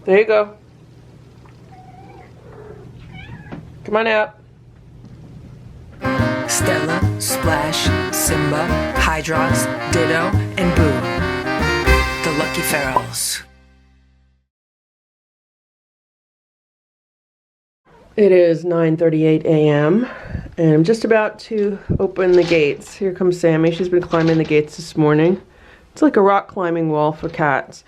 There you go. Come on out. Stella, Splash, Simba, Hydrox, Ditto, and Boo. The Lucky Ferals. It is 9:38 a.m. and I'm just about to open the gates. Here comes Sammy. She's been climbing the gates this morning. It's like a rock climbing wall for cats.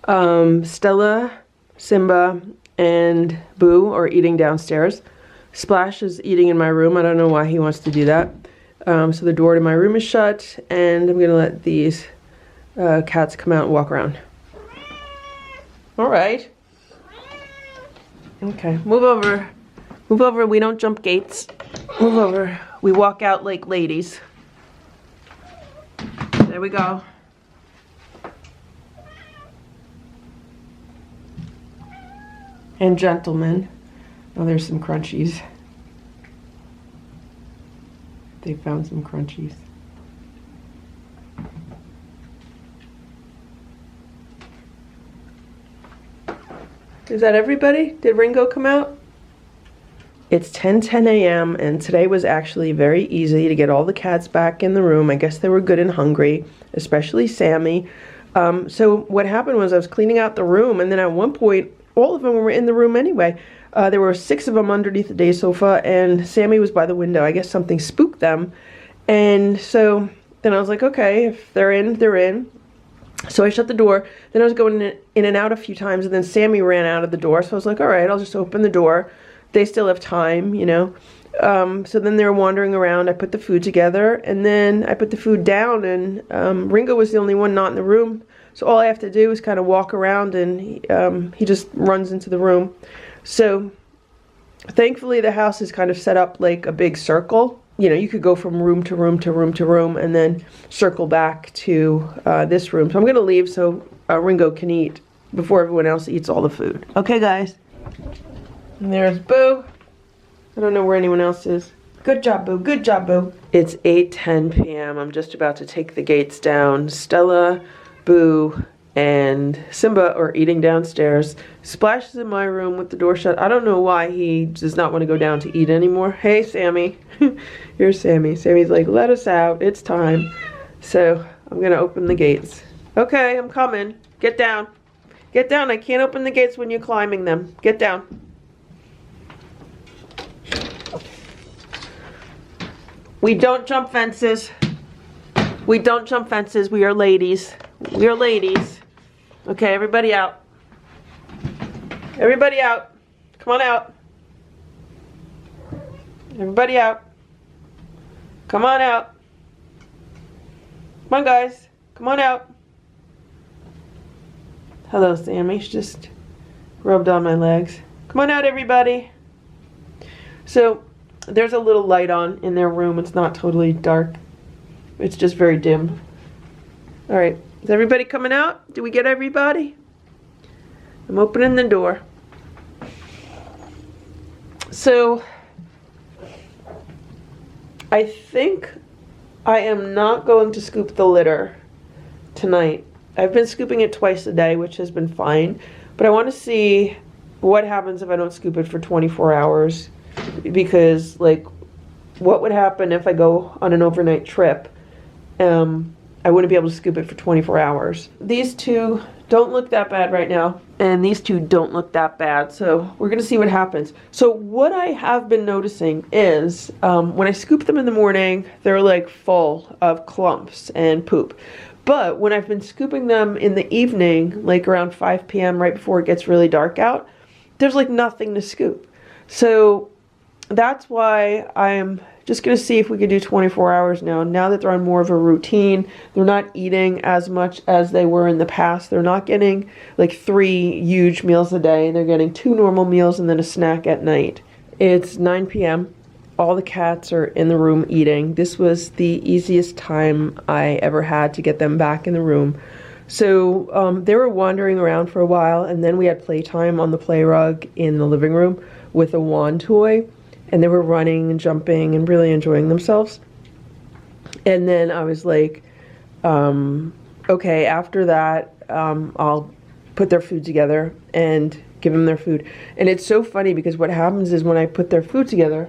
Stella, Simba, and Boo are eating downstairs. Splash is eating in my room. I don't know why he wants to do that. So the door to my room is shut, and I'm going to let these cats come out and walk around. All right. Okay, move over. Move over. We don't jump gates. Move over. We walk out like ladies. There we go. And gentlemen. Oh, there's some crunchies. They found some crunchies. Is that everybody? Did Ringo come out? It's 10:10 a.m. and today was actually very easy to get all the cats back in the room. I guess they were good and hungry, especially Sammy. So what happened was I was cleaning out the room, and then at one point, all of them were in the room anyway. There were 6 of them underneath the day sofa, and Sammy was by the window. I guess something spooked them. And so then I was like, okay, if they're in, they're in. So I shut the door. Then I was going in and out a few times, and then Sammy ran out of the door. So I was like, all right, I'll just open the door. They still have time, you know. So then they were wandering around. I put the food together, and then I put the food down, and Ringo was the only one not in the room. So all I have to do is kind of walk around, and he just runs into the room. So thankfully the house is kind of set up like a big circle. You know, you could go from room to room to room to room and then circle back to this room. So I'm going to leave so Ringo can eat before everyone else eats all the food. Okay, guys. And there's Boo. I don't know where anyone else is. Good job, Boo. Good job, Boo. It's 8:10 p.m. I'm just about to take the gates down. Stella, Boo, and Simba are eating downstairs. Splash is in my room with the door shut. I don't know why he does not want to go down to eat anymore. Hey, Sammy. Here's Sammy. Sammy's like, let us out. It's time. So I'm going to open the gates. Okay, I'm coming. Get down. Get down. I can't open the gates when you're climbing them. Get down. We don't jump fences. We don't jump fences. We are ladies. We are ladies. Okay, everybody out. Everybody out. Come on out. Everybody out. Come on out. Come on, guys. Come on out. Hello, Sammy. She just rubbed on my legs. Come on out, everybody. So, there's a little light on in their room. It's not totally dark. It's just very dim. All right. Is everybody coming out? Do we get everybody? I'm opening the door. So, I think I am not going to scoop the litter tonight. I've been scooping it twice a day, which has been fine. But I want to see what happens if I don't scoop it for 24 hours. Because, like, what would happen if I go on an overnight trip? I wouldn't be able to scoop it for 24 hours. These two don't look that bad right now. And these two don't look that bad. So we're going to see what happens. So what I have been noticing is when I scoop them in the morning, they're like full of clumps and poop. But when I've been scooping them in the evening, like around 5 p.m. right before it gets really dark out, there's like nothing to scoop. So that's why I'm just going to see if we could do 24 hours now. Now that they're on more of a routine, they're not eating as much as they were in the past. They're not getting like 3 huge meals a day. They're getting 2 normal meals and then a snack at night. It's 9 p.m. All the cats are in the room eating. This was the easiest time I ever had to get them back in the room. So they were wandering around for a while, and then we had playtime on the play rug in the living room with a wand toy. And they were running and jumping and really enjoying themselves. And then I was like, okay, after that, I'll put their food together and give them their food. And it's so funny because what happens is when I put their food together,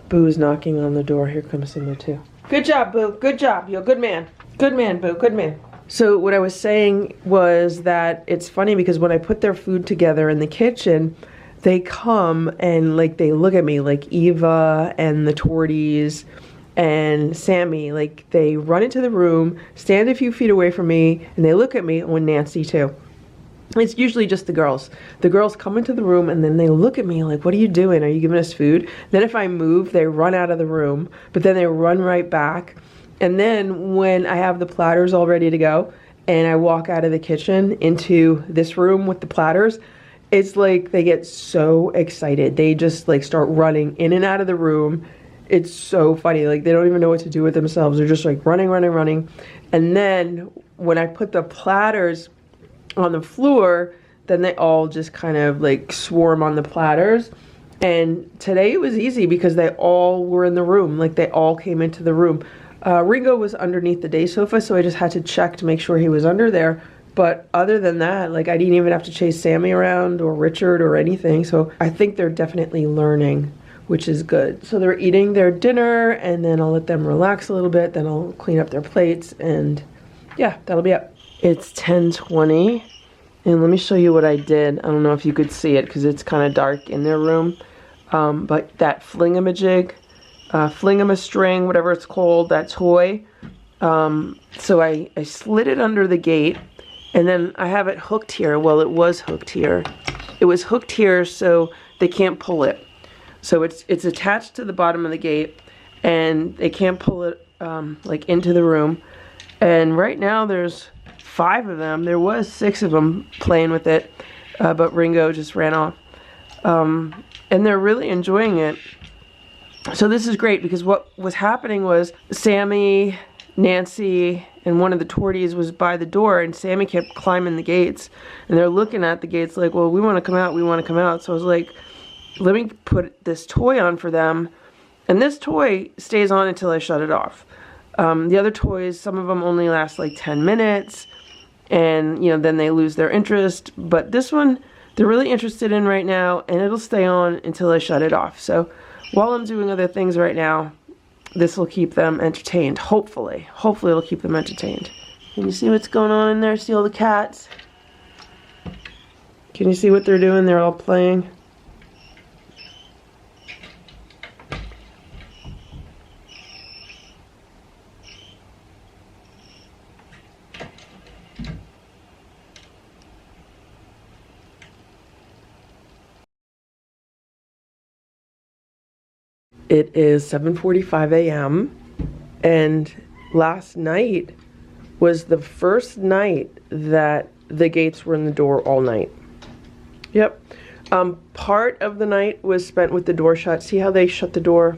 Boo is knocking on the door. Here comes Simba too. Good job, Boo. Good job. You're a good man. Good man, Boo. Good man. So what I was saying was that it's funny because when I put their food together in the kitchen, they come and like they look at me, like Eva and the Torties and Sammy, like they run into the room, stand a few feet away from me, and they look at me, and Nancy too. It's usually just the girls. The girls come into the room and then they look at me like, what are you doing? Are you giving us food? Then if I move, they run out of the room, but then they run right back. And then when I have the platters all ready to go and I walk out of the kitchen into this room with the platters, it's like they get so excited. They just like start running in and out of the room. It's so funny. Like they don't even know what to do with themselves. They're just like running, running, running. And then when I put the platters on the floor, then they all just kind of like swarm on the platters. And today it was easy because they all were in the room. Like they all came into the room. Ringo was underneath the day sofa, so I just had to check to make sure he was under there. But other than that, like I didn't even have to chase Sammy around or Richard or anything. So I think they're definitely learning, which is good. So they're eating their dinner and then I'll let them relax a little bit. Then I'll clean up their plates and yeah, that'll be it. It's 10:20 and let me show you what I did. I don't know if you could see it because it's kind of dark in their room. But that flingamajig, flingamastring, whatever it's called, that toy. So I slid it under the gate and then I have it hooked here. Well, it was hooked here. It was hooked here so they can't pull it. So it's attached to the bottom of the gate and they can't pull it like into the room. And right now there's 5 of them. There was 6 of them playing with it, but Ringo just ran off. And they're really enjoying it. So this is great because what was happening was Sammy, Nancy, and one of the Torties was by the door and Sammy kept climbing the gates. And they're looking at the gates like, well, we want to come out, we want to come out. So I was like, let me put this toy on for them. And this toy stays on until I shut it off. The other toys, some of them only last like 10 minutes. And, you know, then they lose their interest. But this one, they're really interested in right now. And it'll stay on until I shut it off. So while I'm doing other things right now, this will keep them entertained. Hopefully. Hopefully it'll keep them entertained. Can you see what's going on in there? See all the cats? Can you see what they're doing? They're all playing. It is 7:45 a.m. and last night was the first night that the gates were in the door all night. Yep. Part of the night was spent with the door shut. See how they shut the door?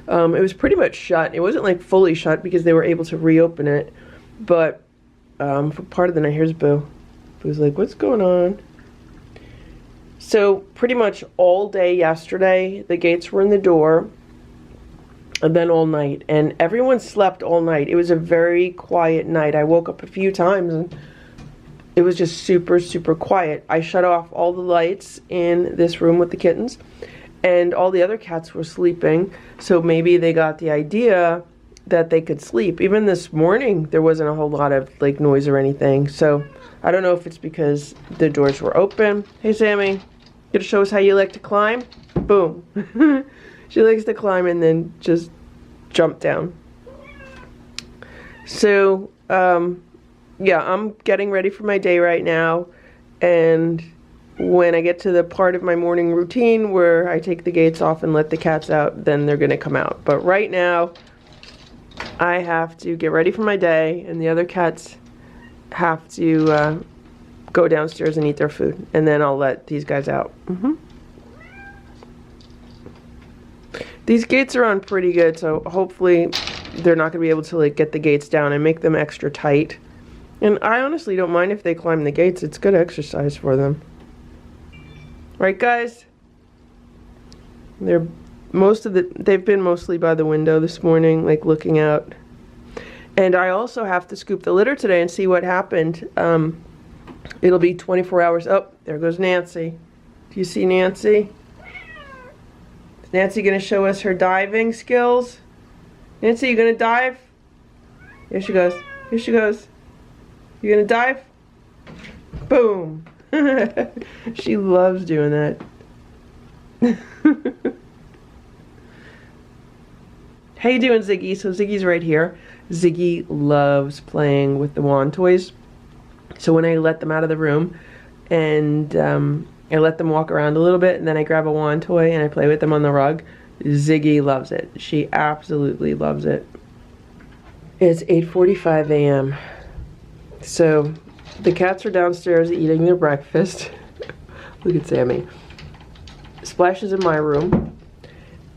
It was pretty much shut. It wasn't like fully shut because they were able to reopen it. But for part of the night, here's Boo. Boo's like, what's going on? So pretty much all day yesterday, the gates were in the door, and then all night. And everyone slept all night. It was a very quiet night. I woke up a few times, and it was just super, super quiet. I shut off all the lights in this room with the kittens, and all the other cats were sleeping. So maybe they got the idea that they could sleep. Even this morning, there wasn't a whole lot of like noise or anything. So I don't know if it's because the doors were open. Hey, Sammy. Gonna show us how you like to climb? Boom. She likes to climb and then just jump down. So, yeah, I'm getting ready for my day right now. And when I get to the part of my morning routine where I take the gates off and let the cats out, then they're gonna come out. But right now, I have to get ready for my day and the other cats have to go downstairs and eat their food, and then I'll let these guys out. These gates are on pretty good, so hopefully they're not gonna be able to like get the gates down and make them extra tight. And I honestly don't mind if they climb the gates. It's good exercise for them. Right, guys? They've been mostly by the window this morning, like looking out. And I also have to scoop the litter today and see what happened. It'll be 24 hours. Oh, there goes Nancy. Do you see Nancy? Is Nancy going to show us her diving skills? Nancy, you going to dive? Here she goes. Here she goes. You going to dive? Boom. She loves doing that. How you doing, Ziggy? So Ziggy's right here. Ziggy loves playing with the wand toys. So when I let them out of the room and I let them walk around a little bit, and then I grab a wand toy and I play with them on the rug, Ziggy loves it. She absolutely loves it. It's 8:45 a.m. So the cats are downstairs eating their breakfast. Look at Sammy. Splash is in my room,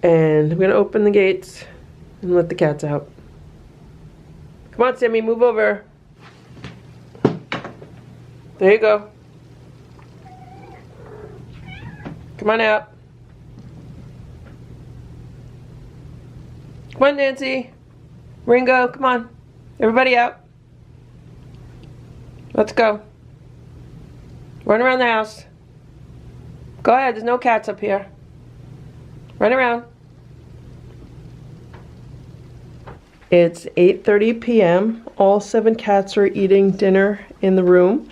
and I'm gonna open the gates and let the cats out. Come on, Sammy, move over. There you go. Come on out. Come on, Nancy. Ringo, come on. Everybody out. Let's go. Run around the house. Go ahead, there's no cats up here. Run around. It's 8:30 p.m. All 7 cats are eating dinner in the room.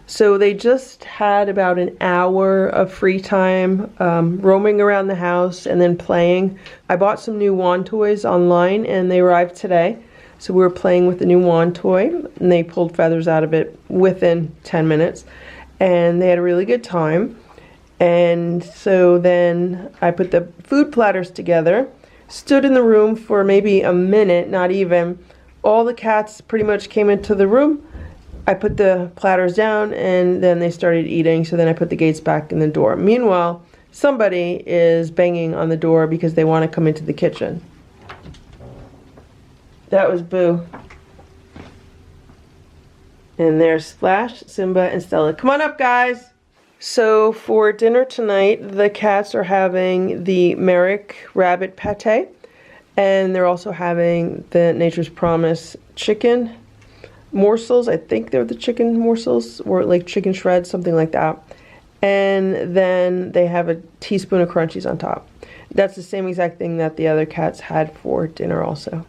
So they just had about an hour of free time roaming around the house and then playing. I bought some new wand toys online and they arrived today. So we were playing with the new wand toy and they pulled feathers out of it within 10 minutes. And they had a really good time. And so then I put the food platters together, stood in the room for maybe a minute, not even. All the cats pretty much came into the room. I put the platters down and then they started eating, so then I put the gates back in the door. Meanwhile, somebody is banging on the door because they want to come into the kitchen. That was Boo. And there's Splash, Simba, and Stella. Come on up, guys! So for dinner tonight, the cats are having the Merrick rabbit pate, and they're also having the Nature's Promise chicken morsels. I think they're the chicken morsels, or like chicken shreds, something like that. And then they have a teaspoon of crunchies on top. That's the same exact thing that the other cats had for dinner also.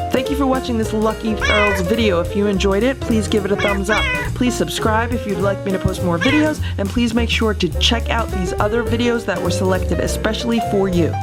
Thank you for watching this Lucky Ferals video. If you enjoyed it, please give it a thumbs up. Please subscribe if you'd like me to post more videos, and please make sure to check out these other videos that were selected especially for you.